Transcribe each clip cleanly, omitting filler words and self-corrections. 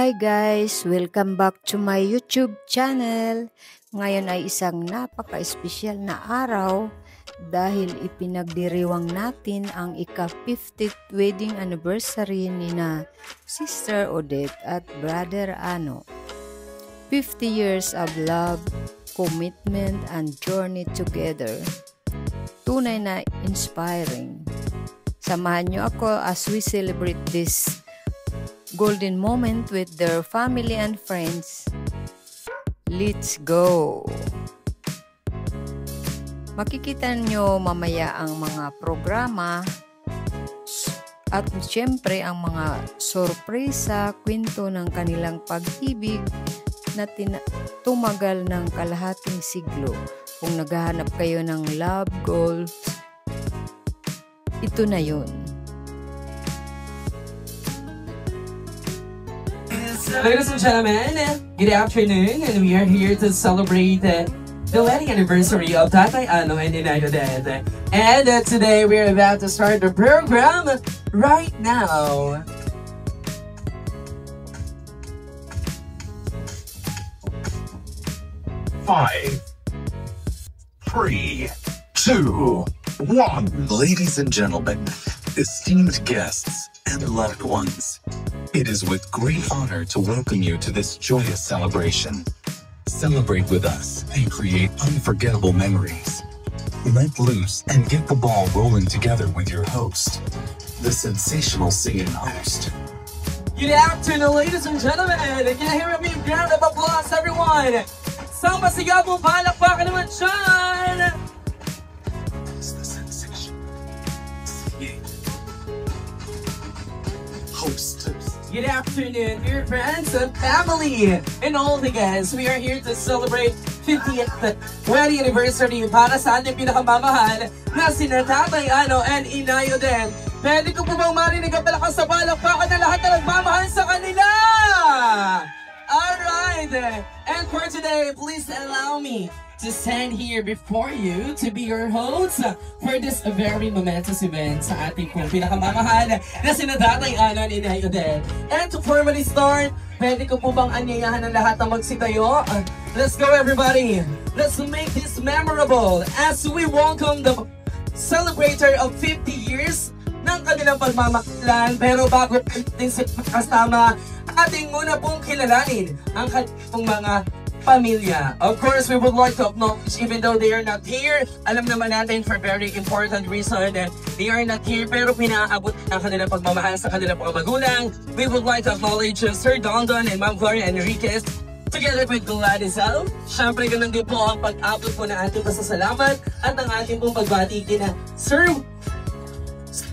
Hi guys! Welcome back to my YouTube channel. Ngayon ay isang napaka-espesyal na araw dahil ipinagdiriwang natin ang ika-50th wedding anniversary ni na Sister Odette at Brother Ano. 50 years of love, commitment, and journey together. Tunay na inspiring. Samahan niyo ako as we celebrate this golden moment with their family and friends. Let's go! Makikita nyo mamaya ang mga programa at siyempre ang mga sorpresa, kwento ng kanilang pag-ibig na tumagal ng kalahating siglo. Kung naghahanap kayo ng love goals, ito na yun. Ladies and gentlemen, good afternoon, and we are here to celebrate the wedding anniversary of Tatay Ano and Inay Odette. And today we are about to start the program right now. Five, 3, 2, 1. Ladies and gentlemen, esteemed guests and loved ones, it is with great honor to welcome you to this joyous celebration. Celebrate with us and create unforgettable memories. Let loose and get the ball rolling together with your host, the sensational singing host. Good afternoon, ladies and gentlemen. Can I hear a big round of applause, everyone? Isang masigaw mong palakpakan naman dyan! It's the sensation. Singing. Host. Good afternoon, dear friends and family, and all the guests. We are here to celebrate 50th wedding anniversary para sa ating pinakamamahal na sina Tatay Ano and Inay Odette. Pwede ko po bang marinig ang palakas sa palakpakan na lahat na nagmamahal sa kanila? Alright, and for today, please allow me to stand here before you to be your host for this very momentous event sa ating pong pinakamamahal na sina Tatay Ano and Inay Odette. And to formally start, pwede ko po bang anyayahan ng lahat na magsitayo? Let's go everybody! Let's make this memorable as we welcome the celebrator of 50 years ng kanilang pagmamahalan. Pero bago natin sila kasama, ating muna pong kilalanin ang kanilang mga pamilya. Of course, we would like to acknowledge, even though they are not here, alam naman natin for very important reason that they are not here, pero pinaabot ang kanilang pagmamahal sa kanilang mga magulang. We would like to acknowledge Sir Dondon and Ma'am Gloria Enriquez, together with Gladys Al. Siyempre, ganun din po ang pag-abot po ng ating pasasalamat at ang ating pong pagbati kina Sir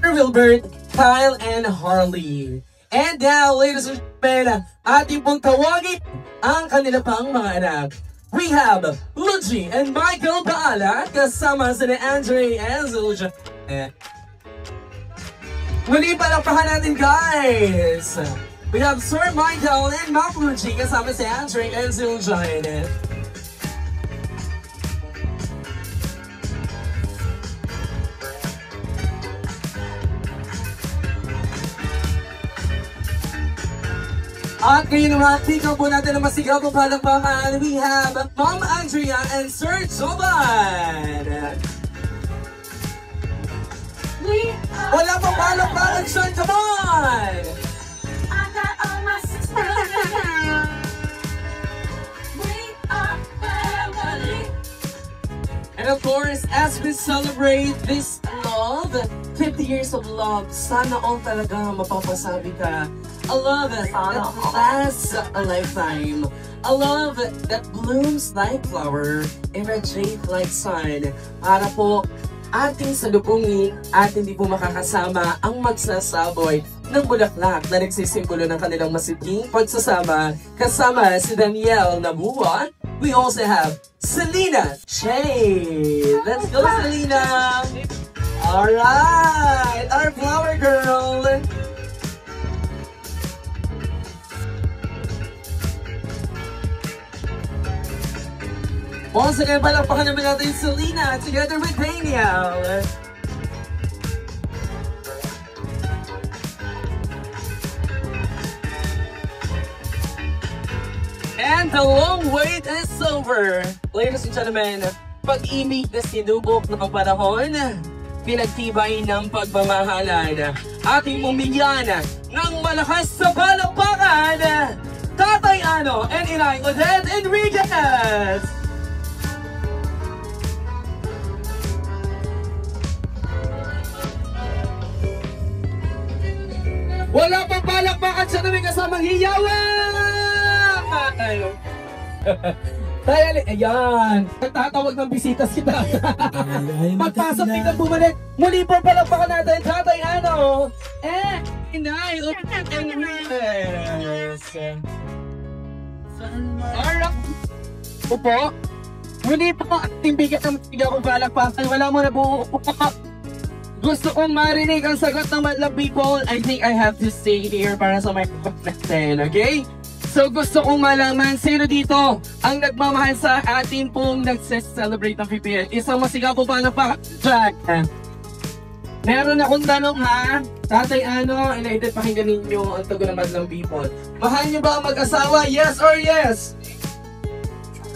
Wilbert, Kyle, and Harley. And now, ladies and gentlemen, ating pong tawagin ang kanila pang mga anak. We have Luigi and Michael Baala kasama sa Andre and Zulja. Muli palakpakan natin, guys! We have Sir Michael and Ma'am Luigi kasama si Andre and Zulja. At ngayon naman, tingnan po natin ang masigaw po palakpakan. We have Ma'am Andrea and Sir Jovan. Wala pa palakpakan, Sir, come on! I got all my sisters. We are family. And of course, as we celebrate this love, 50 years of love, sana all talaga mapapasabi ka. A love that lasts a lifetime. A love that blooms like flower, irradiate like sun. Para po ating salubungin at hindi po makakasama ang magsasaboy ng bulaklak na nagsisimbolo ng kanilang masiging pagsasama. Kasama si Danielle Nabua. We also have Selena Shea. Let's go, Selena! Alright, our flower girl! Once again, palakpakan naman natin Selena together with Daniel. And the long wait is over. Ladies and gentlemen, pag-ibig na sinubok ng panahon, pinagtibay ng pagmamahalan. Ating mumigyan ng malakas sa palakpakan, Tatay Ano and Inay Odette Enriquez! Wala pang palakpakan sa namin kasamang hiyawan! Tayo, ayan. Nagtatawag ng bisita si Tatay. Pagpasok tingnan bumalik. Muli po palakpakan natin, Tatay Ano. Inay, Alright. Upo. Muli po ating bigyan ng bigyan kong palakpakan. Wala mo na buo. Gusto kong marinig ang sagot ng Madlang people. I think I have to stay here para sa microphone, okay? So gusto kong malaman sino dito ang nagmamahal sa atin pong nagse-celebrate ng 50th. Isang masigaw po pa na Jack. Meron akong tanong ha. Tatay Ano, inaidad pakinggan ninyo ang tugon ng Madlang people. Mahal niyo ba ang mag-asawa? Yes or yes?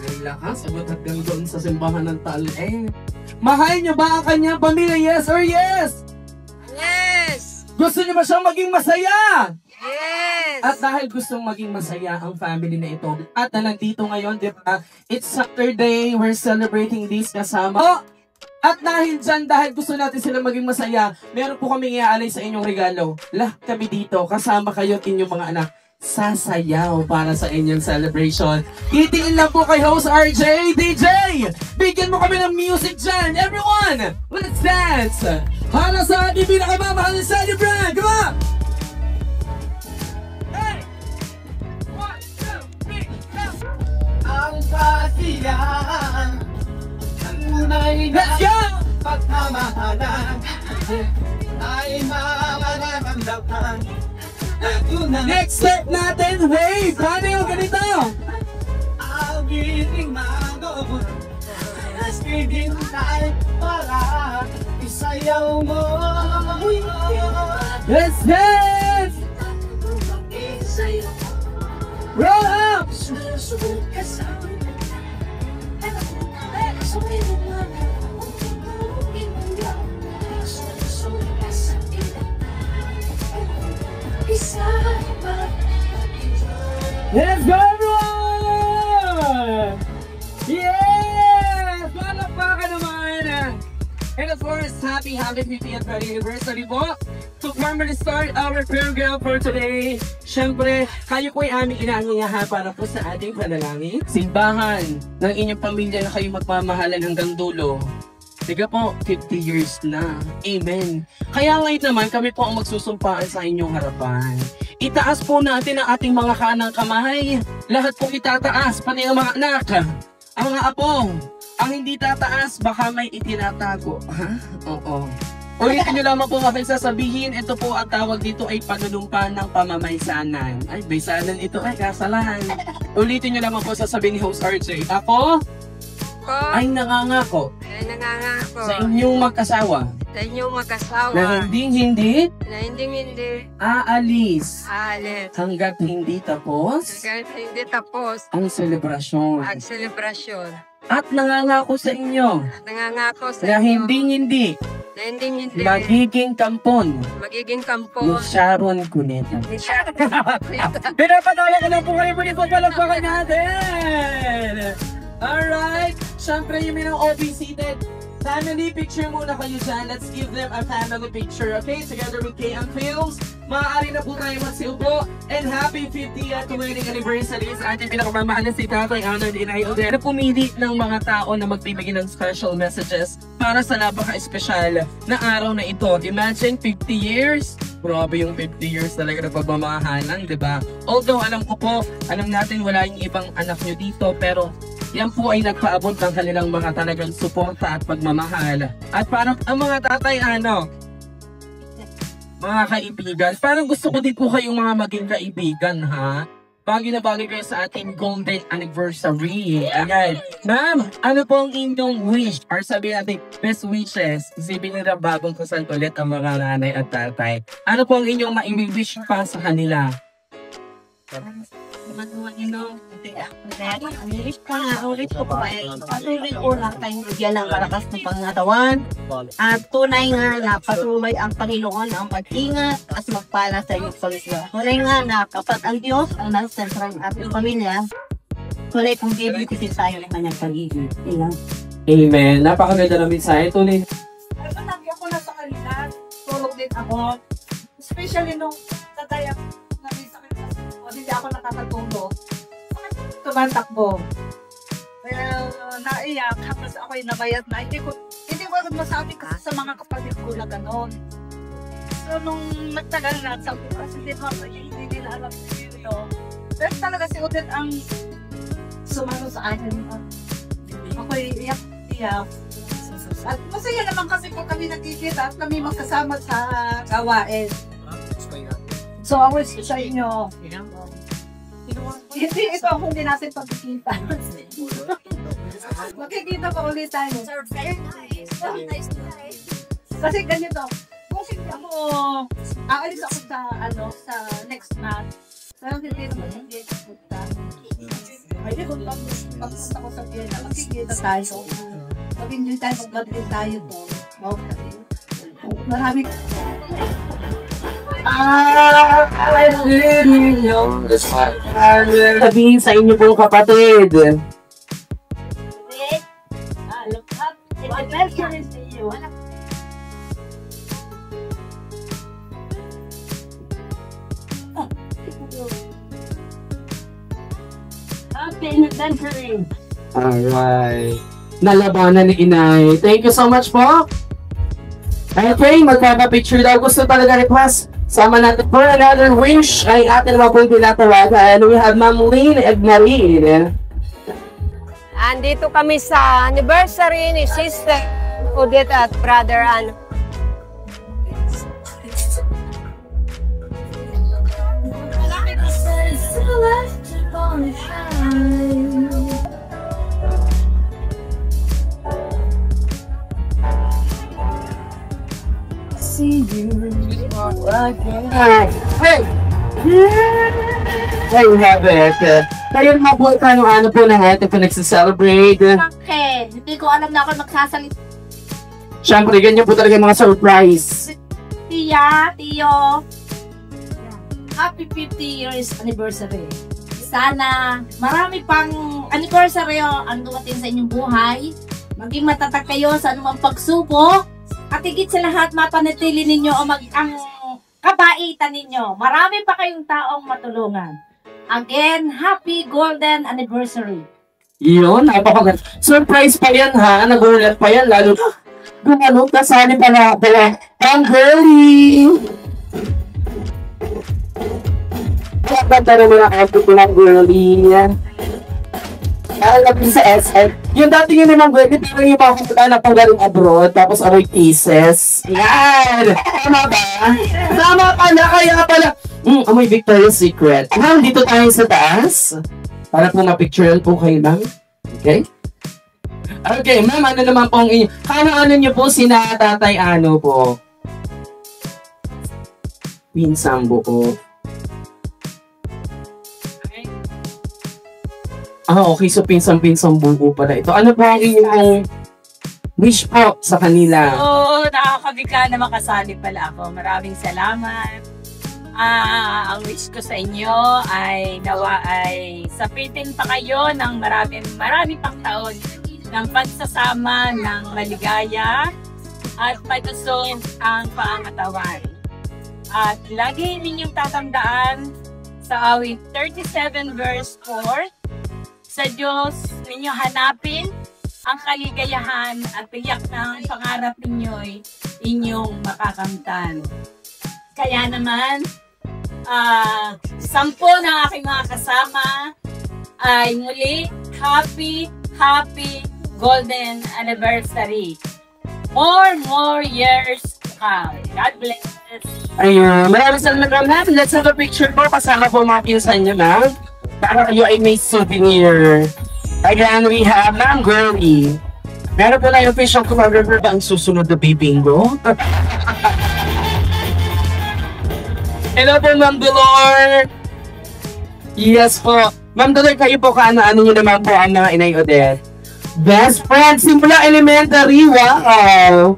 Ay lakas, sagot hanggang doon sa simbahan ng Tal-eh. Mahal niyo ba ang kanyang pamilya? Yes or yes? Yes! Gusto niyo ba siyang maging masaya? Yes! At dahil gustong maging masaya ang family na ito, at na nandito ngayon, di ba? It's Saturday, we're celebrating this kasama. Oh! At dahil dyan, dahil gusto natin sila maging masaya, meron po kami iaalay sa inyong regalo. Lahat kami dito, kasama kayo at inyong mga anak, sasayaw para sa inyong celebration. Itingin lang po kay host RJ, DJ! Bigyan mo kami ng music dyan! Everyone, let's dance! Para sa ating pinakamamahal na celebrant! Come on! Ang kasiyahan ang tunay na Let's go! pagmamahalan ay mararamdaman na tunay. Next step natin, wave! Paano yung ganito? Ang giting magogon Asking tayo para isayaw mo. Let's dance! Roll up! Let's go everyone! Yes! Palakpakan naman! And of course, happy 50th anniversary po! To formally start our program for today, syempre, kayo po ay aming inaanyayahan para po sa ating panalangin. Simbahan ng inyong pamilya na kayo magmamahalan hanggang dulo. Tiga po, 50 years na. Amen. Kaya ngayon naman, kami po ang magsusumpaan sa inyong harapan. Itaas po natin ang ating mga kanang kamay. Lahat po itataas, pati ang mga anak. Ang mga apo. Ang hindi tataas, baka may itinatago. Ha? Oo. Ulitin nyo lamang po kapag sasabihin, ito po ang tawag dito ay panunumpa ng pamamaysanan. Ay, baysanan ito ay kasalan. Ulitin nyo lamang po sasabihin ni host RJ. Ako ay nangangako Ay nangangako sa inyong mag-asawa sa inyong mag-asawa na hindi na hindi aalis alit hanggat hindi tapos hanggang hindi tapos ang selebrasyon. ang selebrasyon. At nangangako sa inyo Nangangako sa na inyo hindi na hindi magiging kampon magiging ni kampon Sharon Cuneta. ni Sharon. Pinapatawa ko na po kayo po dito, palagpakan natin! Alright, syempre yung minang OB seated. Family picture muna kayo dyan. Let's give them a family picture, okay? Together with KM Films. Maaari na po tayo magsiupo. And happy 50th wedding anniversary sa ating pinakamamahal na si Tatay Ano and Inay Odette. Na pumili ng mga tao na magbibigay ng special messages para sa napaka-espesyal na araw na ito. Imagine 50 years. Grabe yung 50 years talaga na pagmamahalan, di ba? Although alam ko po, alam natin wala yung ibang anak nyo dito, pero yan po ay nagpaabot ng kanilang mga talagang suporta at pagmamahal. At parang ang mga tatay ano, mga kaibigan, parang gusto ko din po kayong mga maging kaibigan ha. Bagay na bagay kayo sa ating golden anniversary. Ayan. Ma'am, ano po ang inyong wish? Or sabihin natin, best wishes. Isipin nila bagong kasal ulit ang mga nanay at tatay. Ano po ang inyong ma-wish pa sa kanila? Ang wish ko po ay patuloy ulang tayong bigyan ng malakas ng pangatawan at tunay nga na patuloy ang Panginoon ang pag-ingat at magpala sa inyong pamilya. Tunay nga na kapag ang Diyos ang nasa sentro ng ating pamilya, tunay kung bibigyan tayo ng kanyang pag-ibig. Amen. Napakaganda ng mensahe. Tunay. Lagi ako nasa kanila, tulog din ako. Especially nung tataya na may sakit o hindi ako nakakatulog. Tumatakbo. Naiyak, tapos ako'y nabayat na. Hindi ko masabi kasi sa mga kapatid ko na gano'n. So nung nagtagal na, sabi ko kasi hindi nila alam ito. Pero talaga si Odette ang sumano sa akin. Ako'y iyak. At masaya naman kasi kung kami nagkikita at kami magkasama sa gawain. So I wish sa inyo, hindi ito ang hindi natin pagkikita. Magkikita pa ulit tayo. Kasi ganito, kung hindi ako, aalis ako sa next month. Pero hindi naman hindi ako punta. Ay, kung pagpunta ko sa Vienna, magkikita tayo. Pag-enjoy tayo, mag-Madrid tayo doon. Maraming... Sabihin sa inyo pong kapatid. Alright. Nalabanan ni Inay. Thank you so much po. Okay, magpapapicture daw. Gusto talaga request. Sama natin for another wish ay atin naman pong tinatawagan. We have Ma'am Lynn Egnarin. Andito kami sa anniversary ni Sister Odette at Brother Ano. See you again. Hey! There you have it. Kayo naman po ano po na natin po nagsiselebrate. Bakit? Hindi ko alam na ako magsasalita. Siyempre, ganyan po talaga yung mga surprise. Tia, Tio. Happy 50 years anniversary. Sana marami pang anniversary ang dumating sa inyong buhay. Maging matatag kayo sa anumang pagsubok. At higit sa lahat, mapanatili ninyo ang kabaitan ninyo. Marami pa kayong taong matulungan. Again, happy golden anniversary. Yun, napakaganda. Surprise pa yan ha, nagulat pa yan. Lalo na, gumanong kasali pala. Ang girly! Ang ganda naman ang outfit ko ng girly. Alam ko sa SM. Yung dati yun naman girly, pero yung mga kumputa na pang galing abroad, tapos amoy kisses. Yan! Tama ba? Tama pala, kaya pala. Amoy Victoria's Secret. Ma'am, dito tayo sa taas. Para po mapicturean po kayo lang. Okay? Okay, ma'am, ano naman po ang inyo? Ano nyo po sina Tatay Ano po? Pinsang buo. Okay, so pinsang buo pala ito. Ano po ang inyong wish po sa kanila? Oo, nakakabigla na makasali pala ako. Maraming salamat. Ang wish ko sa inyo ay nawa ay sapitin pa kayo ng marami pang taon ng pagsasama ng maligaya at pagsusong ang pangatawan. At lagi ninyong tatandaan sa awit 37 verse 4, sa Diyos ninyo hanapin ang kaligayahan at tiyak ng pangarap ninyo'y inyong makakamtan. Kaya naman, 10 ng aking mga kasama ay muli happy golden anniversary. More years to come. God bless. Ayun, maraming salamat natin. Let's have a picture po kasama po mga pinsan nyo na. Para kayo ay may souvenir. Again, we have Ma'am Girly. Meron po na yung official choreographer ba ang susunod na bibingo? Hello po, Ma'am Delor. Yes po. Ma'am Dolor, kayo po kaano-ano nyo naman po ang mga Inay Odette? Best friend, simula elementary, wow!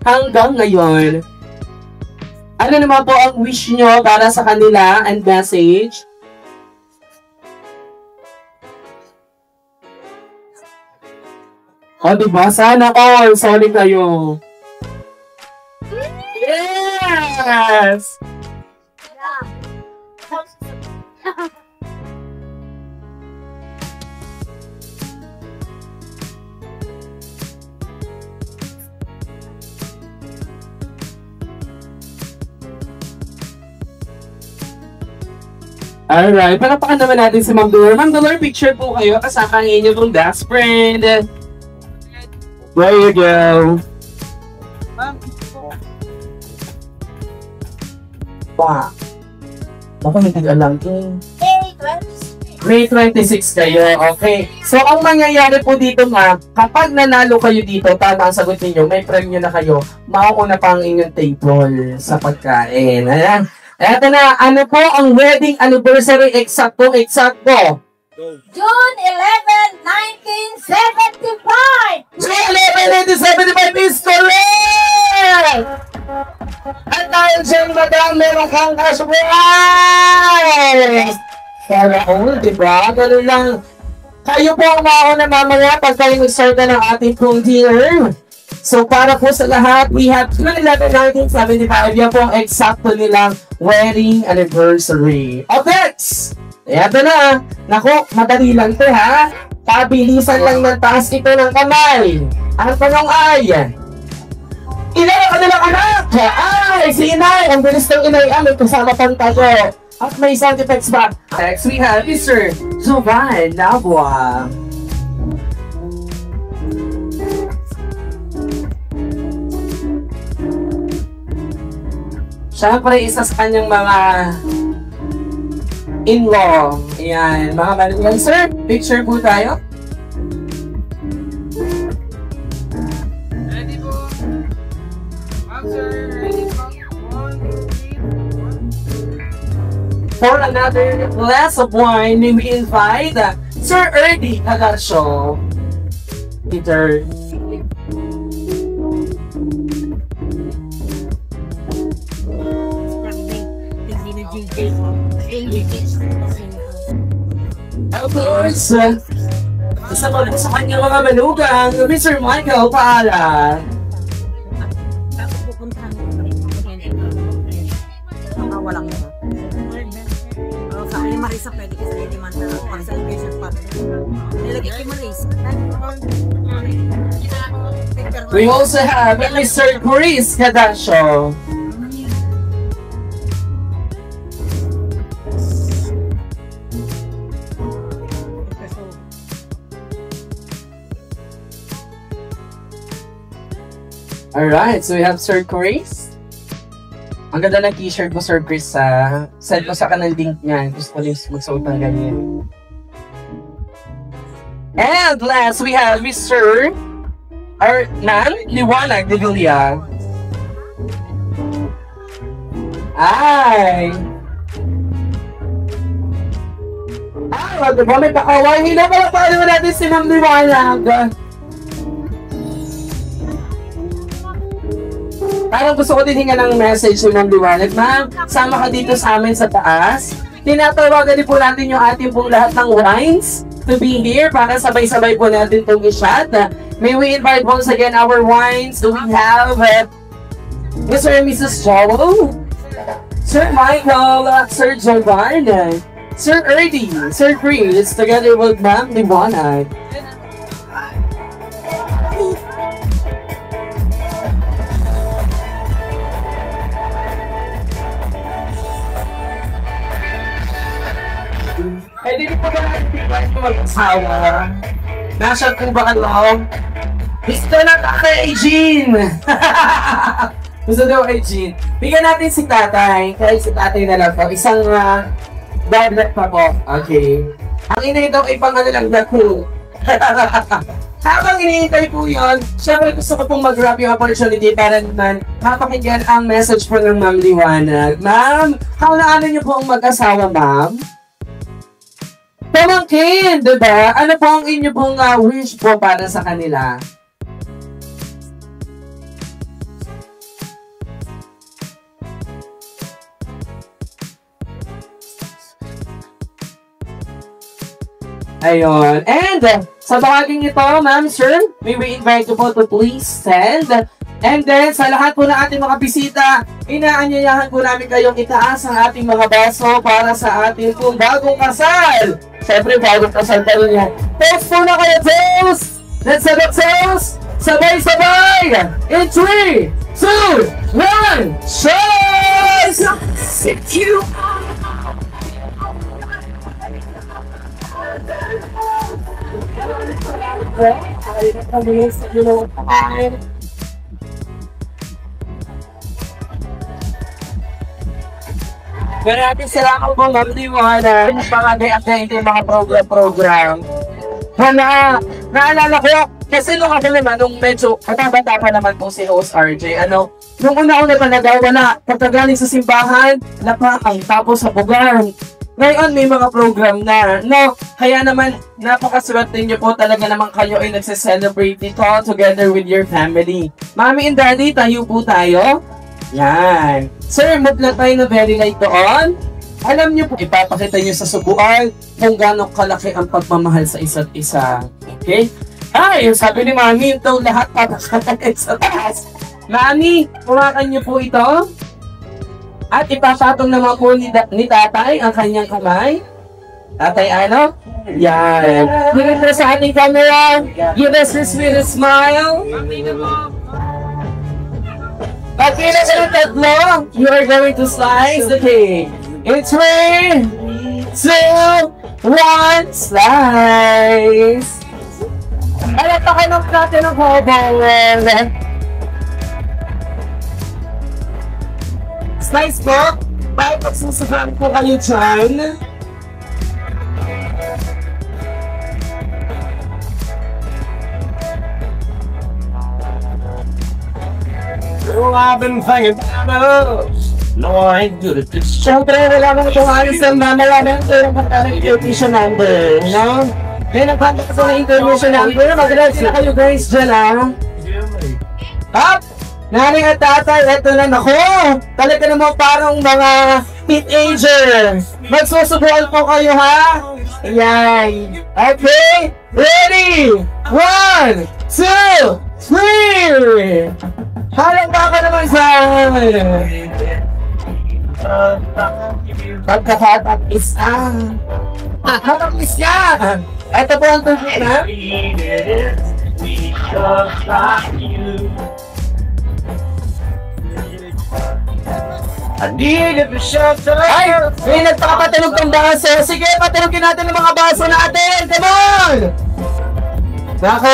Hanggang ngayon. Ano naman po ang wish nyo para sa kanila and message? O, diba? Sana all. Sorry kayo. Yes! Alright, palapakan naman natin si Ma'am Dolor. Ma'am Dolor, picture po kayo kasama ang inyong best friend. There you go. Wow. Baka hindi alam ko. Grade 26 kayo, okay. So, ang mangyayari po dito ma'am, kapag nanalo kayo dito, tama ang sagot ninyo, may premyo na kayo, mauuna pa ang inyong table sa pagkain. Ayan. Eto na, ano po ang wedding anniversary eksakto? June 11, 1975! June 11, 1975 is correct! At dahil dyan, madam, meron kang cash prize! Para all, diba? Ganun lang. Kayo po ang mauna mamaya pag kayo mag-start na ng ating pong dinner. So, para po sa lahat, we have June 11, 1975. Yan po ang eksakto nilang wedding anniversary. Okay! Eto na. Naku, madali lang to ha. Pabilisan lang ng taas ito ng kamay. Ang tanong ay, ilan ang kanilang anak? Ay, si Inay. Ang bilis ng Inay. May kasama pang tayo. At may sound effects ba? Next, we have Mr. Jovan Nabua. Siyempre, isa sa kanyang mga in-law. Ayan, mga manugang. Sir, picture po tayo. Ready po. Sir, ready po. 1, 2, 3, 1. For another glass of wine, we invite Sir Erdy Cagacio. Peter. Of course, isa pa po sa kanyang mga manugang, Mr. Michael Paala. Walang sa akin Marisa pwede kasi hindi man na pang celebration pa. Nilagay kay Marisa. We also have Mr. Chris Cadacio. Alright, so we have Sir Chris. Ang ganda ng t-shirt mo, Sir Chris. Send ko sa kanang link niyan. Gusto ko yung magsuot ng ganyan. And last, we have Mr. Nan Liwanag de Villa. Ay! Ah, diba may pakaway? Hila pala paano natin si Ma'am Liwanag. Parang gusto ko din hinga ng message ng Liwanag. Ma'am, sama ka dito sa amin sa taas. Tinatawagan din po natin yung ating pong lahat ng wines to be here para sabay-sabay po natin itong i-shot. May we invite once again our wines. Do we have Mr. and Mrs. Jolo, Sir Michael, Sir Jovan, Sir Erdy, Sir Chris, together with Ma'am Liwanag. Eh, di po ba natin mag-asawa? Nasa po ba kayo? Gusto na tatay, Eugene! Gusto daw, Eugene. Bigyan natin si tatay. Kahit si tatay na lang po. Isang direct pa po. Okay. Ang inay daw ay pang ano lang na cool. Habang iniintay po yun, syempre gusto ko pong mag-wrap yung opportunity para naman mapakinggan ang message po ng Ma'am Liwanag. Ma'am, kaunaano niyo po ang mag-asawa, ma'am? Pamangkin, diba? Ano po ang inyo pong wish po para sa kanila? Ayun. And sa bahaging ito, ma'am, sir, we will invite you po to please stand. And then, sa lahat po na ating mga bisita, inaanyayahan po namin kayong itaas ang ating mga baso para sa ating pong bagong kasal. Siyempre, bagong kasal pa rin yan. Toast po na kayo, toast! Let's have a toast! Sabay-sabay! In 3, 2, 1, cheers! Thank you! Maraming salamat po, Ma'am Liwana. Pangagay-agay ito yung mga program. Naalala ko, kasi nung ako naman, nung medyo katabata pa naman po si host RJ, nung una-una talaga, wala, pagkagaling sa simbahan, lapakay, tapos sa bugan. Ngayon, may mga program na, no? Kaya naman, napakaswerte niyo po talaga naman kayo ay nagse-celebrate ito together with your family. Mami and Daddy, tayo po tayo. Yan. Sir, move lang tayo na very light doon. Alam niyo po, ipapakita niyo sa subuan kung gano'ng kalaki ang pagmamahal sa isa't isa. Okay? Ay, sabi ni Mami, ito lahat papakatagay sa taas. Mami, kumakan niyo po ito. At ipapatong naman po ni Tatay ang kanyang kamay. Tatay, ano? Yan. Give it sa ating camera. Give us the sweetest smile. Pagkila sa tatlo, you are going to slice the cake. In 3, 2, 1, slice! Alam pa kayo natin ng hobong. Slice po. Bakit pagsusukaan po kayo dyan? Oh, I've been thinking about no, I ain't good at this. Siyempre, wala mong kung alis ang mamalaman ito yung information number, no? May nagpanda ko sa information number. Mag-relax na kayo guys dyan, ha? Up! Naring at Tatay, eto na, naku! Talaga naman parang mga teenager. Magsusubuan po kayo, ha? Ayan. Okay? Ready? 1, 2, 3! Halang baka naman sa pagkakatang isa. Hatang isya! Ito po ang tubig na. Ay! May nagpapatunog ng baso. Sige, patunogin natin ng mga baso natin. Come on! Nako!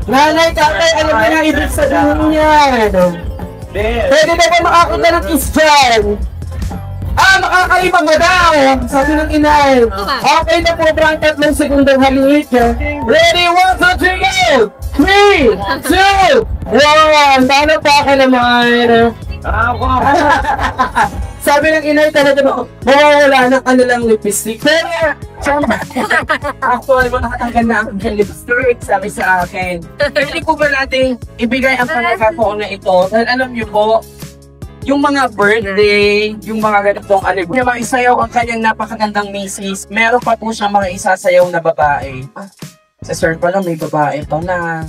Nanay, Tatay, alam mo na ibig sabihin yan. Pwede na ba makakuta ng kiss dyan? Makakalimang na daw! Sabi ng inay. Okay na po ba ang 3 segundong halik? Ready? 1, 2, 3, go! 3, 2, 1! Paano pa ka naman? Sabi ng inay talaga mawawala ng kanilang lipstick. Pero, actually, nakatanggal na ang lipstick, sabi sa akin. Pwede po ba natin ibigay ang pangkakataon na ito? Dahil alam niyo po, yung mga birthday, yung mga ganitong yung mga isayaw ang kanyang napakagandang misis, meron pa po siyang mga isasayaw na babae. Sa sir pa lang may babae pa na.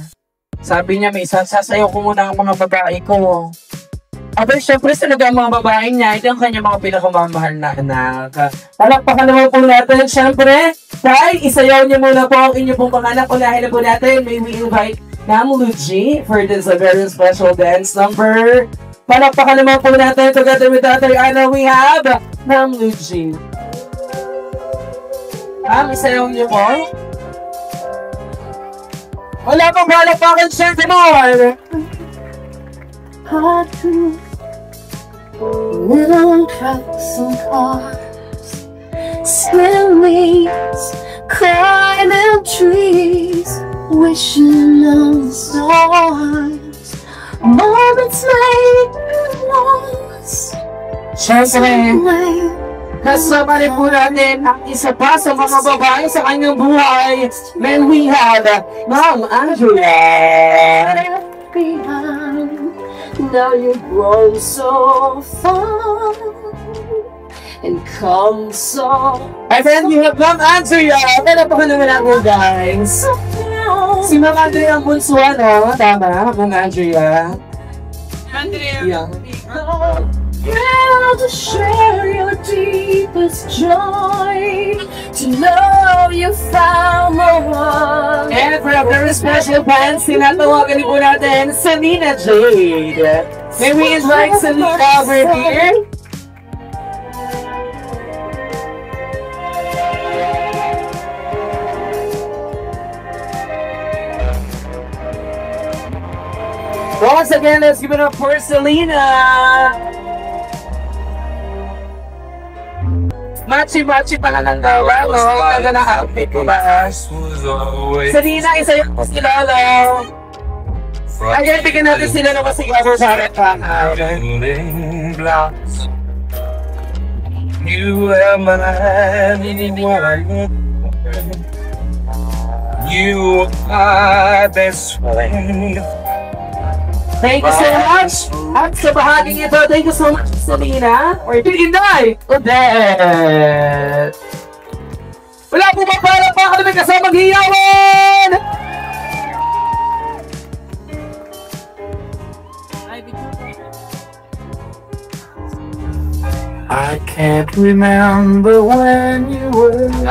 Sabi niya, may isasayaw ko muna ang mga babae ko. Aba, syempre talaga ang mga babae niya, ito ang kanyang mga pinakamamahal na anak. Palakpakan naman po natin, syempre. Tay, isayaw niyo muna po ang inyong pong panganak. Unahin na po natin, may we invite Ma'am Luigi for this very special dance number. Palakpakan naman po natin together with Tatay Ana, we have Ma'am Luigi. Ma'am, isayaw niyo po. Wala pong palakpakan, syempre more. Hard to little trucks and cars, smell leaves, climbing trees, wishing on the stars. Moments made lost, Siyempre, Kasama rin po natin ang isa pa sa mga babae sa kanyang buhay. Then we have Ma'am Andrea. Now you've grown so far and come so. And then we have Ma'am Andrea. Palapakan naman ako, guys. Si Ma'am Andrea ang bunso, no? Tama, Ma'am Andrea. Andrea. Yeah. Proud to share your deepest joy, to know you found the one. And for a very special fans, tinatawagan po natin Selena Jade. May we invite Selena over here? Once again, let's give it up for Selena. Machi-machi pala ng dawa, no? Ang ganda ng outfit ko ba? Selena, isa yung kilala. Ayan, bigyan natin sila na masigaro sa akin pa. You are mine, you are best friend. Thank you so much! At sa bahaging ito, thank you so much, Selena. Or Inday! Odette! Wala po ba para pa kami kasama maghiyawan! I can't remember when you were. When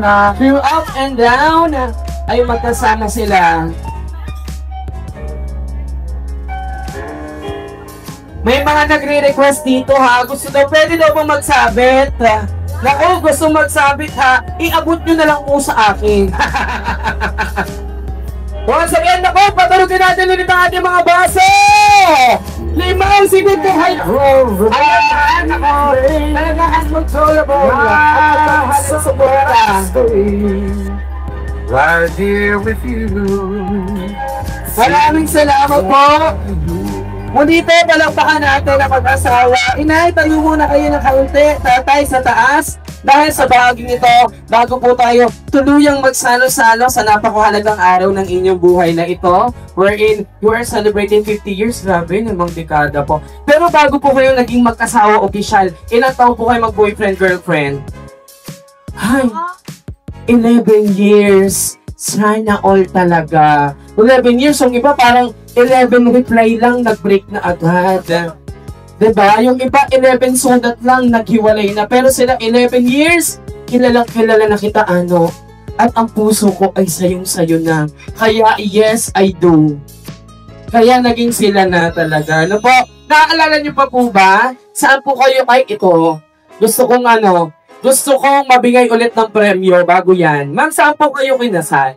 I flew up and down, ay magkasama sila. May mga nagre-request dito ha. Gusto daw, pwede daw ba magsabit? Naku, gusto magsabit ha. Iabot nyo na lang po sa akin. Once again, naku, patalugin natin ulit ang ating mga baso! Limang sinit ko hay. Ayan, naku. Talagang uncontrollable. Halos sa buwera. Right here with you. Maraming salamat po. Muli po, palakpakan natin ang mag-asawa. Inay, tayo muna kayo ng kaunti. Tatay sa taas. Dahil sa bahaging ito, bago po tayo tuluyang magsalo-salo sa napakahalagang araw ng inyong buhay na ito, wherein you are celebrating 50 years. Grabe, namang dekada po. Pero bago po kayo naging mag-asawa opisyal, ilang taon po kayo mag-boyfriend-girlfriend? Ay, 11 years. Sana all talaga. 11 years, yung iba parang 11 reply lang, nag-break na agad. Diba? Yung iba 11 sudat lang, naghiwalay na. Pero sila 11 years, kilala na kita ano. At ang puso ko ay sayong-sayo na. Kaya yes, I do. Kaya naging sila na talaga. Ano po? Naaalala niyo pa po ba? Saan po kayo kay ito? Gusto kong mabigay ulit ng premyo bago yan. Ma'am, saan po kayo kinasal?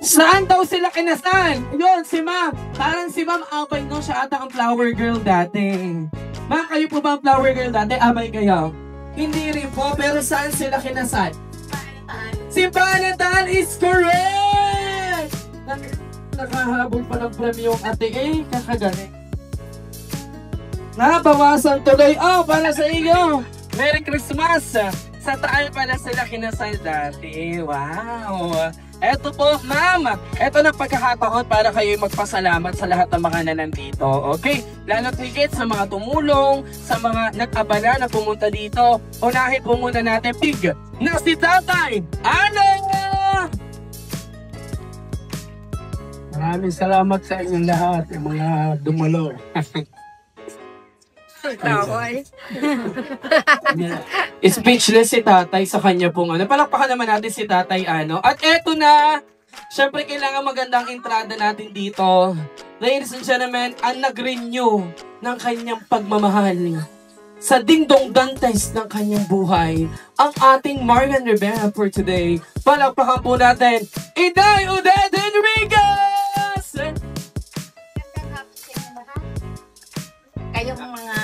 Saan daw sila kinasal? Yun, si Ma'am. Parang si Ma'am Abay, no? Siya ata ang flower girl dati. Ma'am, kayo po ba ang flower girl dati? Abay kayo? Hindi rin po, pero saan sila kinasal? Si Panataan is correct! Nakahabol pa ng premyo ang ate kakagaling. Nabawasan tuloy. Oh, para sa iyo! Merry Christmas! Sa Taal pala sila kinasal dati. Wow! Eto po, ma'am. Eto na pagkakataon para kayo magpasalamat sa lahat ng mga nanandito. Okay? Lalo't higit sa mga tumulong, sa mga nag-abala na pumunta dito. Unahin po muna natin pig na si Tatay Ano! Maraming salamat sa inyong lahat, yung mga dumalo. Speechless si Tatay sa kanya pong ano. Palakpakan naman natin si Tatay Ano. At eto na, syempre kailangan magandang entrada natin dito. Ladies and gentlemen, ang nag-renew ng kanyang pagmamahal sa dingdong dantes ng kanyang buhay, ang ating Marian Rivera for today. Palakpakan po natin, Inday Odette Enriquez! Kayong mga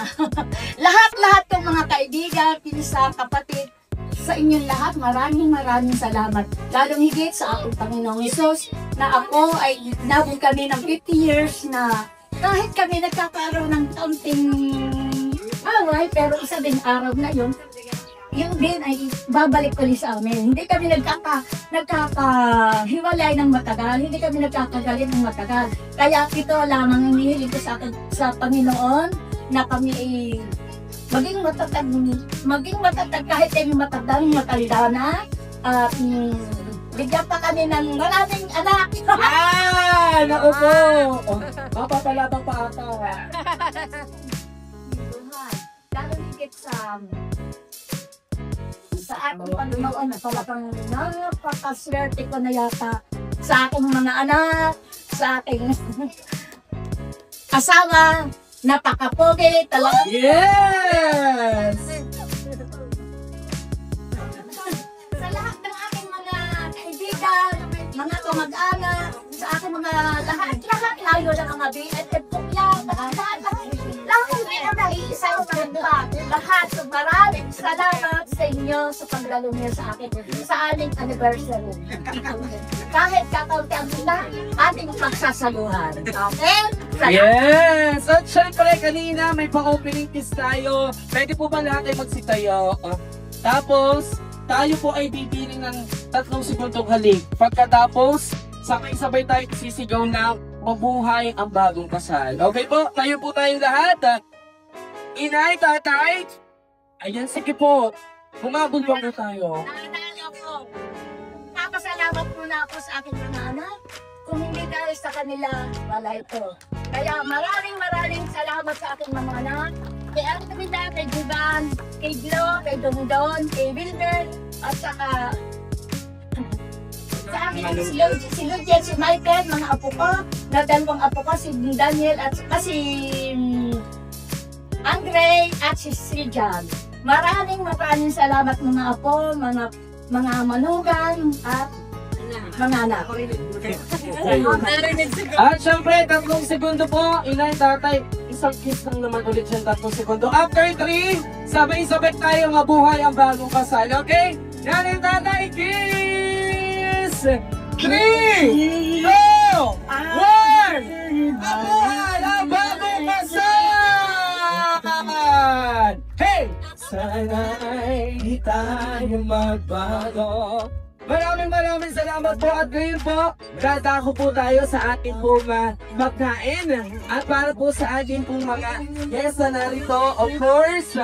lahat-lahat ng mga kaibigan, pinsa, kapatid, sa inyong lahat, maraming salamat. Lalong higit sa ating Panginoong Hesus na ako ay nabul kami ng 50 years na kahit kami nagkakaroon ng kaunting away, pero isa din araw na yun din ay babalik ulit sa amin. Hindi kami nagkakahiwalay ng matagal, hindi kami nagkakagalit ng matagal. Kaya ito lamang ang hinihiling ko sa Panginoon na kami ay maging matatag kahit ay matanda na at bigyan pa kami ng maraming anak. Naku po! Mapapalabang pa ata. Lalo higit sa aking Panginoon na talagang napakaswerte ko na yata sa aking mga anak, sa aking asawa, napakapogi talaga. Yes! Sa lahat ng aking mga kaibigan, mga kamag-anak, sa aking mga lahat, lalo na mga BFF ko yan, lahat ang naiisang lahat. So maraming salamat sa inyo sa pagdalo niyo sa akin sa aming anniversary. Kahit kakaunti ang ating pagsasaluhan. Okay? Yes! At syempre kanina may pa-opening kiss tayo. Pwede po ba lahat ay magsitayo? Tapos, tayo po ay bibili ng 3 segundong halik. Pagkatapos, sabay-sabay tayo sisigaw na mabuhay ang bagong kasal. Okay po? Tayo po tayong lahat. Inay, tatay. Ayan, sige po. Bumabulwang na tayo. Papasalamat muna ako sa aking mga anak. Kung hindi dahil sa kanila, wala ito. Kaya maraming salamat sa aking mga anak. Kay Antonida, kay Juban, kay Glo, kay Dondon, kay Wilmer, at saka sa akin si Lucia, si Michael, mga apo ko, na 2 apo ko, si Daniel at saka si Andre at si Jan. Maraming salamat mga apo, mga manugang at mga anak. At syempre, 3 segundo po. Inay, tatay, isang kiss lang naman ulit yung 3 segundo. After 3, sabay-sabay tayo mabuhay ang bagong kasal. Okay? Nanay, tatay, kiss! 3, 2, 1! Mabuhay ang bagong kasal! Hey! Sana'y di tayo magbago. Maraming salamat po at ngayon po, dadako po tayo sa ating pong magkain at para po sa ating pong mga guests na narito, of course,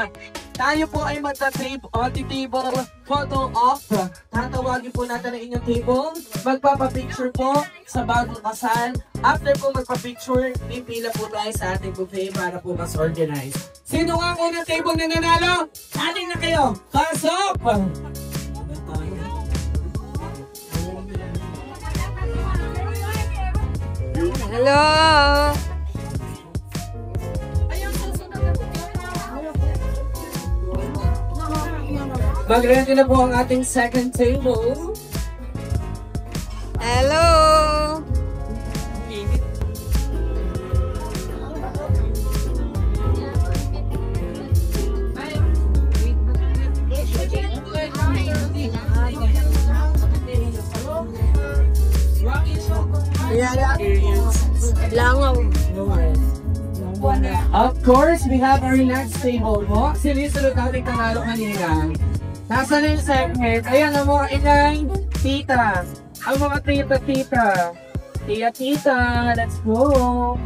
tayo po ay magta-table photo op. Tatawagin po natin ang inyong table, magpapapicture po sa bagong kasal. After po magpapicture, pipila po tayo sa ating buffet para po mas organize. Sino nga unang table na nanalo? Aling na kayo! Pasok! Hello! Mag-ready na po ang ating second table. Hello! Langaw. Of course, we have our next table mo. Sinisunod natin kanalo kanina. Nasa na yung segment? Ayan ang mga inay, tita. Ang mga tita. Tita, let's go.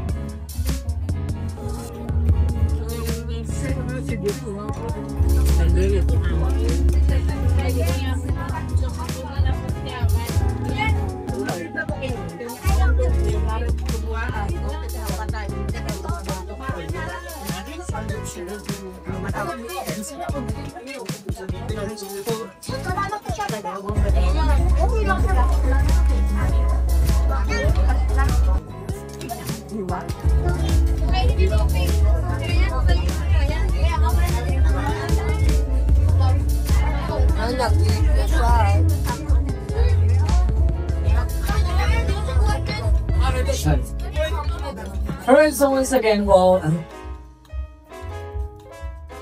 Alright, so once again, well,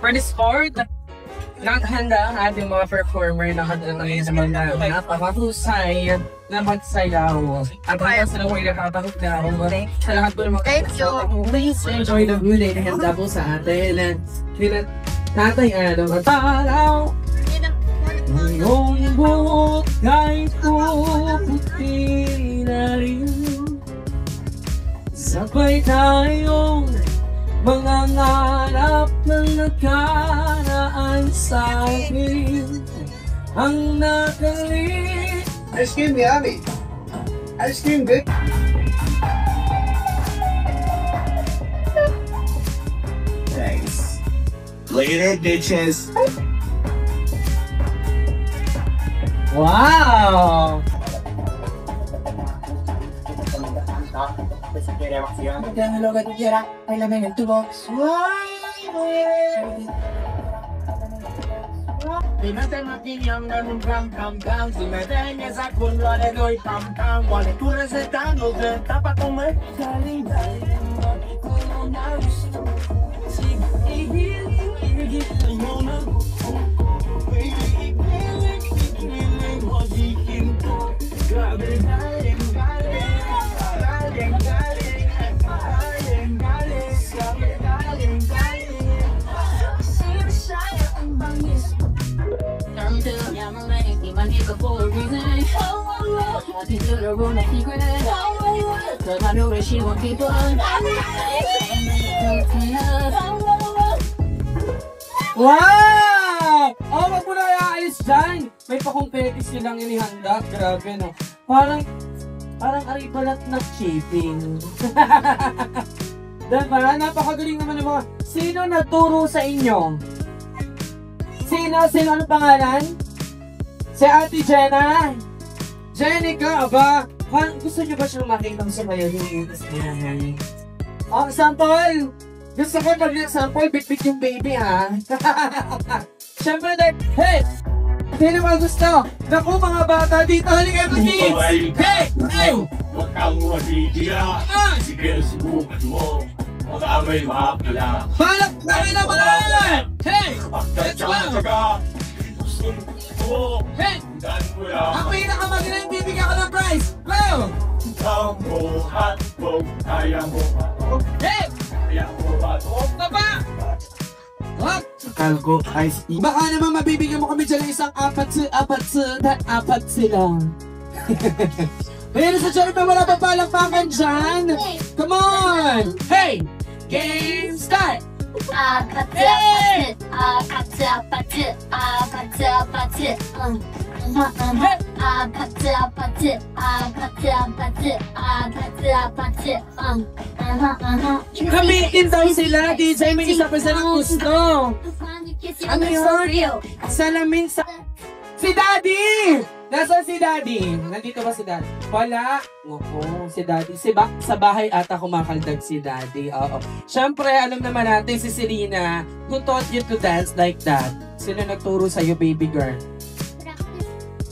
for this part, Nakahanda ang ating mga performer na ngayon sa mga napakahusay na magsayaw. At hanggang sa naway nakapahugda ako sa lahat po ng mga kasama. Please enjoy the music na handa po sa atin. Tatay Adam at Taraw. Ngayong buhok kahit puputi na rin. Sabay tayong mga ngarap ng nakaraan sa akin ang nakali. Ice cream, yummy. Ice cream, good. Thanks. Later, bitches. Wow! Hello, gatutera. Ay lamig ang tubo. Di natin matiyang ganun pam-pam-pam. Si medenya sa kunwa na doy pam-pam. Wala tura sa tanong na tapat kong magsaling-saling. Makikulo na gusto. Sige, igiling mo na gusto. Igiling mo di kinto. Grabe galing. For a reason, I think to the room, I secret. Cause I know that she won't keep on. Wow! Oh, wag mo na iaalis dyan. May pakumpetis silang inihanda. Grabe, no? Parang aribalat na shipping. Diba? Napakagaling naman ng mga... Sino nagturo sa inyo? Sino? Ano pangalan? Si Ate Jenna? Jenica, aba? Gusto niyo ba siyang makitang sumayaw yung Oh, sample! Gusto ko pag sample, bit-bit yung baby, ha? Siyempre, hey! Sino ba gusto? Naku, mga bata dito, halika mo, kids! Hey! Hey! Huwag kang matitira. Sige, subukan mo. Mag-amay makapila. Balak kami naman! Hey! Let's go! Hey! Ang pinakamagaling bibigyan ko ng prize! Go! Ikaw mo, hatbog, kaya mo ba? Hey! Kaya mo ba ito? Taba! What? Kalgo, ice tea. Baka naman mabibigyan mo kami dyan ng isang apat sila. Pero sa dyan pa wala pa palakpakan dyan. Come on! Hey! Game start! Hey! Kamitin daw sila, DJ, may isa pa silang gusto. Ano yun? Salamin sa... Si Daddy! Nasaan si Daddy? Nandito ba si Daddy? Wala. Opo, si Daddy. Sa bahay ata kumakaldag si Daddy. Oo. Siyempre, alam naman natin si Selena, who taught you to dance like that? Sino nagturo sa'yo, baby girl?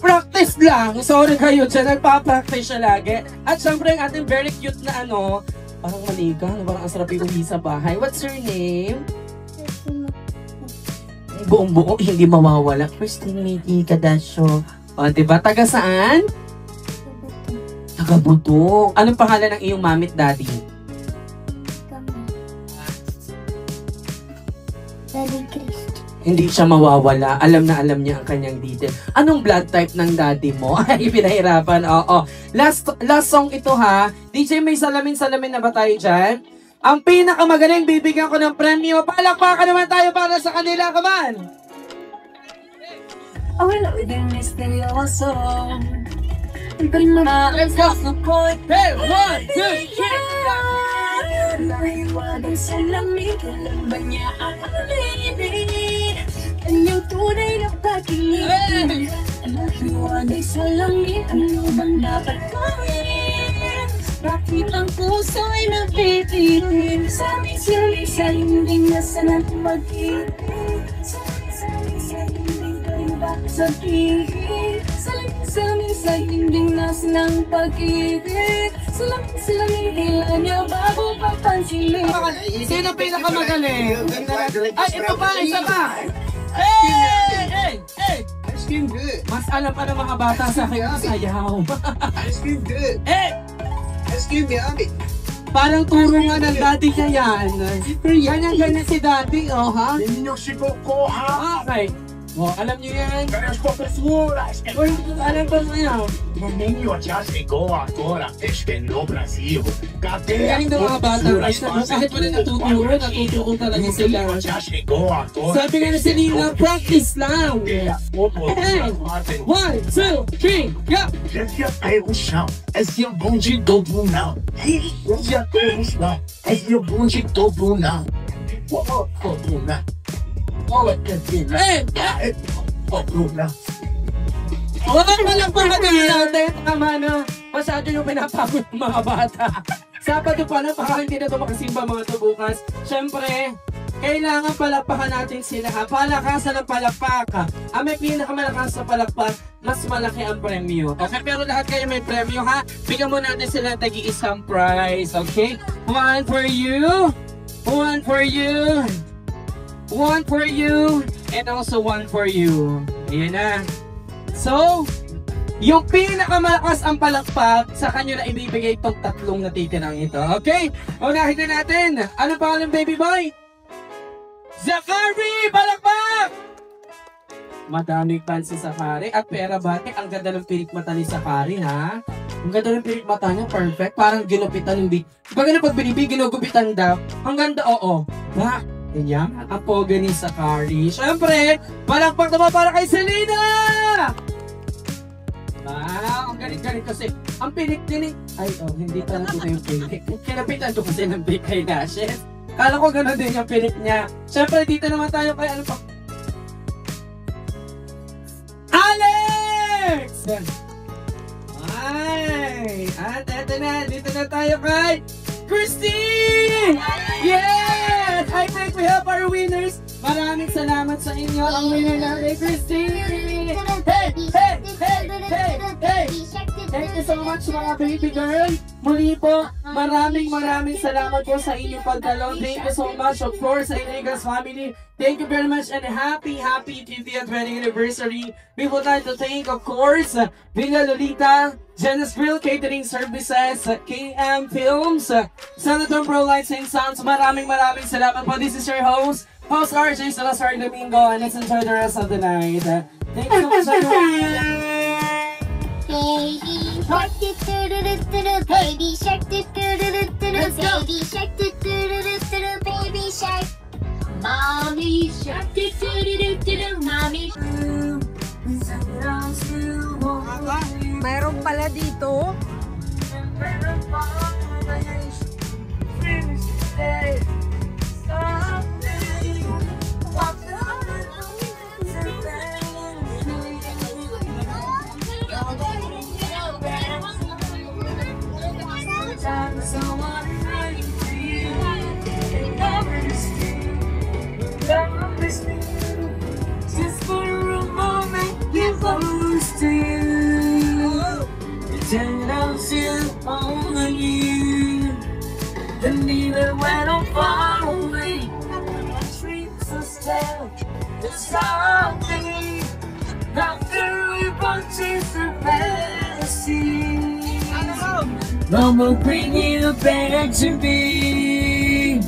Practice lang! Sorry kayo dyan, nagpa-practice siya lagi. At syempre, ang ating very cute na parang maliga, parang ang sarap yung uwi sa bahay. What's your name? Buong-buo, hindi mawawala. Christine Miti Cadasio. O, diba? Taga saan? Taga Budong. Anong pangalan ng iyong mami at daddy? Daddy Chris. Hindi siya mawawala. Alam na alam niya ang kanyang detail. Anong blood type ng daddy mo? Ay, pinahirapan. Oo. Last song ito, ha? DJ, may salamin-salamin na ba tayo dyan? Ang pinakamagaling, bibigyan ko ng premyo. Palakpakan naman tayo para sa kanila. Come on! Wala din misteryoso. Let's go! Hey! 1, 2, 3! Naiwanan sa lamig, alam ba niya ang alinin? Kanyang tunay na pag-ibig. Naiwanan sa lamig, ano bang dapat gawin? Bakit ang puso'y napipitin? Sa hindi nasa natin mag-ibig. Sa hindi kayo bakit sabihin? Sa hindi nasa ng pag-ibig. Sila hila niya bago papansinin. Sino pinakamagaling? Ay, ito pa, isa pa! Hey! Ice cream good. Mas alam pa ng mga bata sa akin ang sayaw. Ice cream good. Ice cream yummy. Parang turo nga ng daddy niya yan. Ganyan si daddy, oh ha? Okay. Oh, alam niyo yan? Uy, alam ko niya. Galing ng mga bata. Kahit wala natuturo talaga sila. Sabi nga na si Nina, practice lang. Hey, 1, 2, 3, go! Esse é o bonde do Brunão. Hoje a todos não. Esse é o bonde do Brunão. Oh, Brunão. Olha que fina. Oh, Brunão. Huwag lang pa natin. Tama na. Masyado yung pinapagod ng mga bata. Sabado pa na, baka hindi na ito makasimba mga ito bukas. Siyempre, kailangan palakpakan natin sila ha. Palakasan ng palakpak. Ang may pinakamalakas na palakpak, mas malaki ang premyo. Okay, pero lahat kayo may premyo ha. Bigyan mo natin sila tagi-isang prize. Okay? One for you. One for you. One for you. And also one for you. Ayan na. So, yung pinakamalakas ang palakpak, sa kanyo na ibibigay itong tatlong natitirang ito. Okay? Unahin na natin. Ano pangalan, baby boy? Zakari! Palakpak! Madaming fans si Zakari. At pera bate, ang ganda ng pilik mata ni Zakari, ha? Ang ganda ng pilik mata niya, perfect. Parang ginupitan yung big. Baga na pag binibig, ginugupitan daw. Ang ganda, oo. Ha? Ganyan. Ang poga ni Zakari. Siyempre, palakpak naman para kay Selena! Wow, ang galing-galing kasi. Ang pilik-pilik. Ay, oh, hindi pala ito yung pilik. Kinapitan ko kasi ng big kay Nashes. Kala ko gano'n din yung pilik niya. Siyempre, dito naman tayo kay ano pa? Alex! Ay! At eto na, dito na tayo kay Christine! Yes! I think we have our winners. Maraming salamat sa inyo. Ang winner na kay Christine! Hey! Hey! Hey! Hey! Hey! Thank you so much mga baby girl. Muli po, maraming salamat po sa inyong pagdalaw. Thank you so much, of course, sa Inigas family. Thank you very much and happy 50th wedding anniversary. We would like to thank, of course, Villa Lolita, Genesis Grill Catering Services, KM Films, Senator Pro Lights and Sounds. Maraming salamat po. This is your host RJ Salazar Domingo, and let's enjoy the rest of the night. Thank you so much, everyone. Baby shark, baby shark, baby shark, baby shark, mommy shark, mommy. Mayroon pala dito. Just for a moment, give close to you. Pretend I'm still on you. And even when I'm far away, my dreams are still the something. After we both chase the fantasy, Mama, bring you back to me.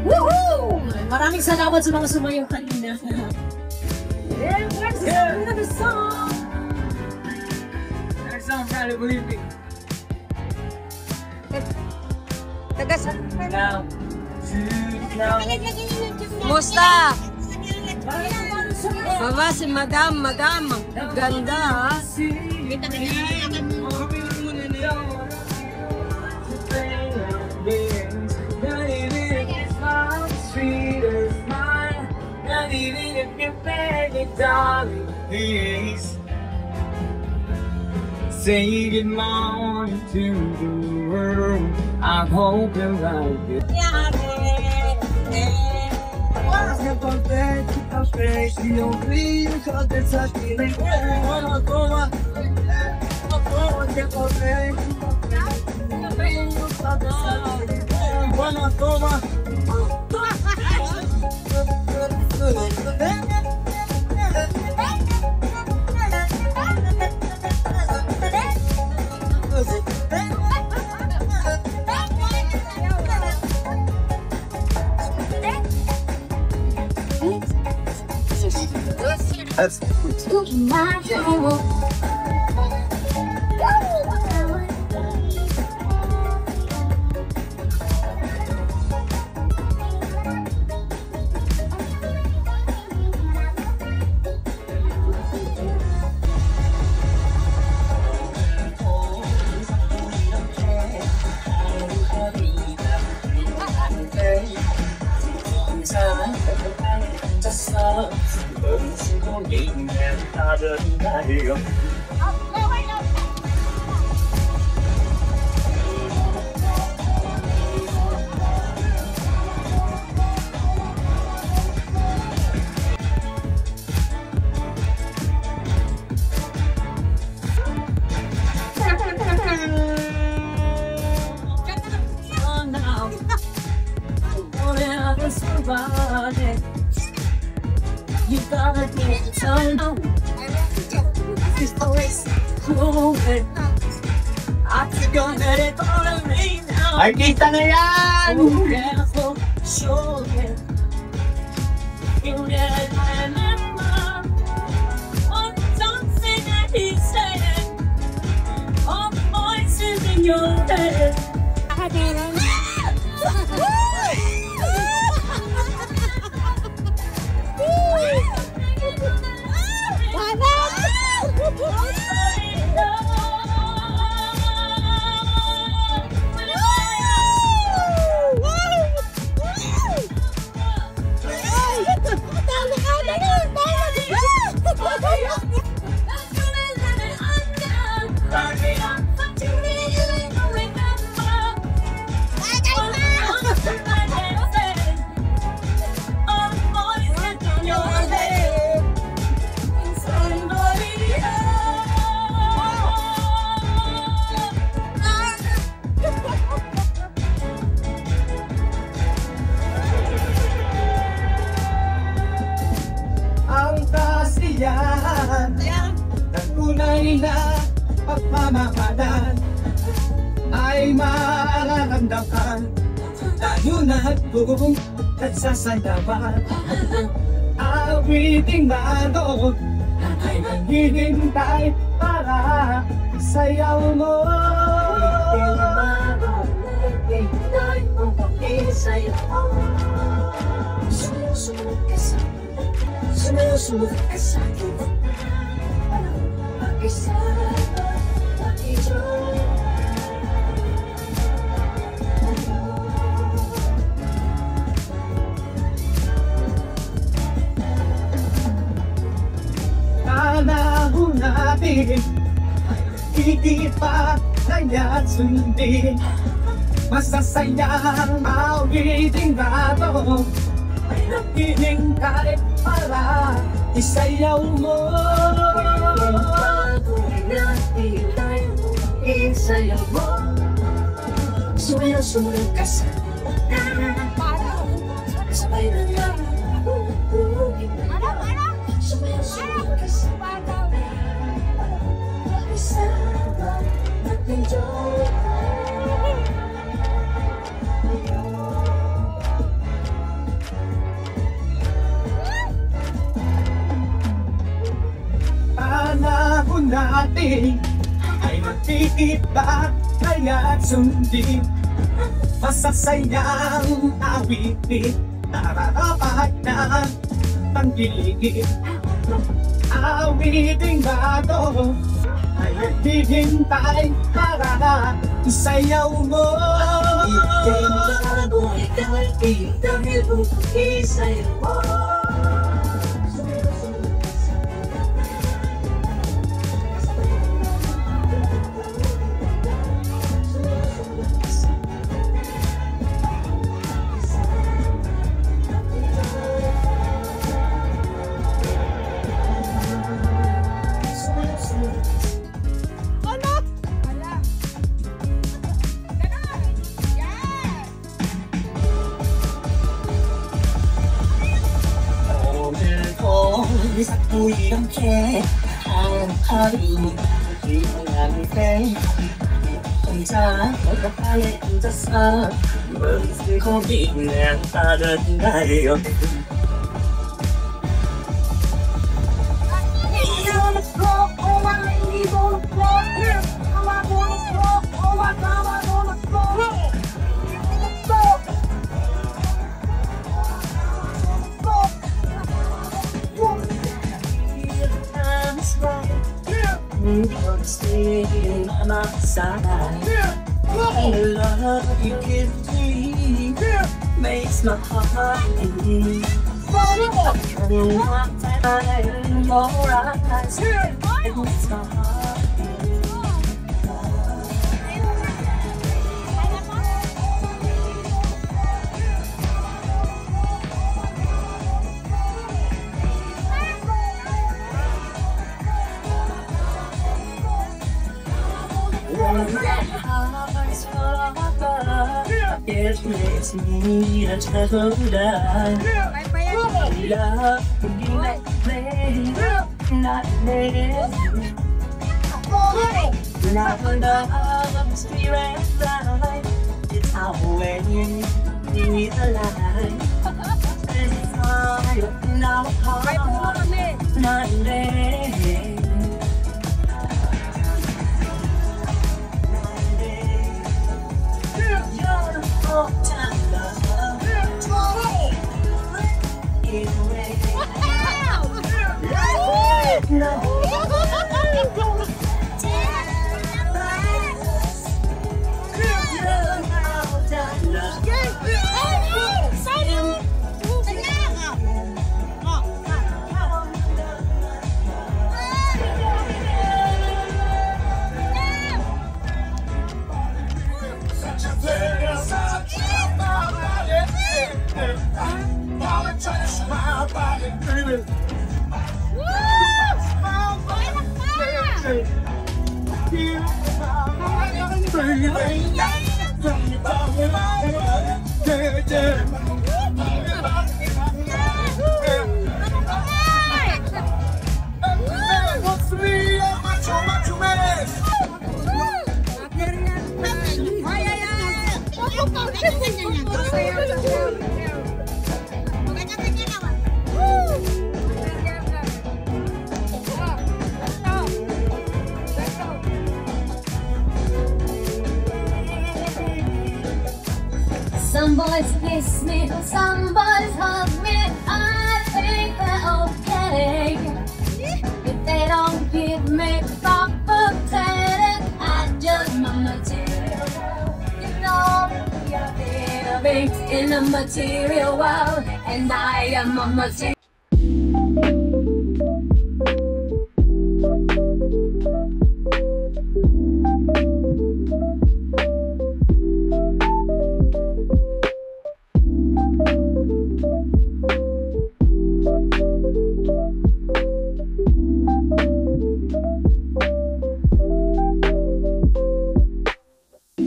Woohoo! Maraming salamat sa mga sumayaw kanina. Another song. Next song, Friday, believe me. Tagasan ka na. Musta? Baba si Madam. Ganda ha. Say good morning to the world. I hope you're right. Buena toma. That's You gotta get turned on. It's always moving. I think I'm ready for me now. Ay, kita na yan! Careful, sure. You get remember all the something that he said. All the voices in your head. I didn't. Tunay na pagmamahalan ay mararamdaman tayo na buong nagsasayawan. Awiting manod ay naghihintay para sayaw mo. Awiting manod naghihintay kung pakisayaw mo. Sumusunod ka sa akin, sumusunod ka sa akin. Panahon natin ay hindi pa kaya't sundin. Masasayang awiting nato ay naghihintay para isayaw mo. Isayaw mo. Sumunod ka sa sabay na lang. Sumunod ka sa isama natin joy. Panahon natin ay magtitiba kaya't sundin. Masasayang awitin nararapat na panggiligid. Awiting bago ay naghihintay para isayaw mo. Awiting bago ay dahil dahil isayaw mo. sa tuwing ke ang hari di mengalami Cinta berpaling jasa Meski kau ingin ada tinggal Stay by my side. The love you give me makes my heart beat. Every time in your eyes, it makes my heart beat. It makes me a terrible die. Love can be like play, not made. Not love, spirit life. It's our way we need the light. It's fire in our heart, not late. Some boys kiss me, some boys hug me. I think they're okay. If they don't give me proper credit, I judge my material. You know, you're in a material world, and I am a material.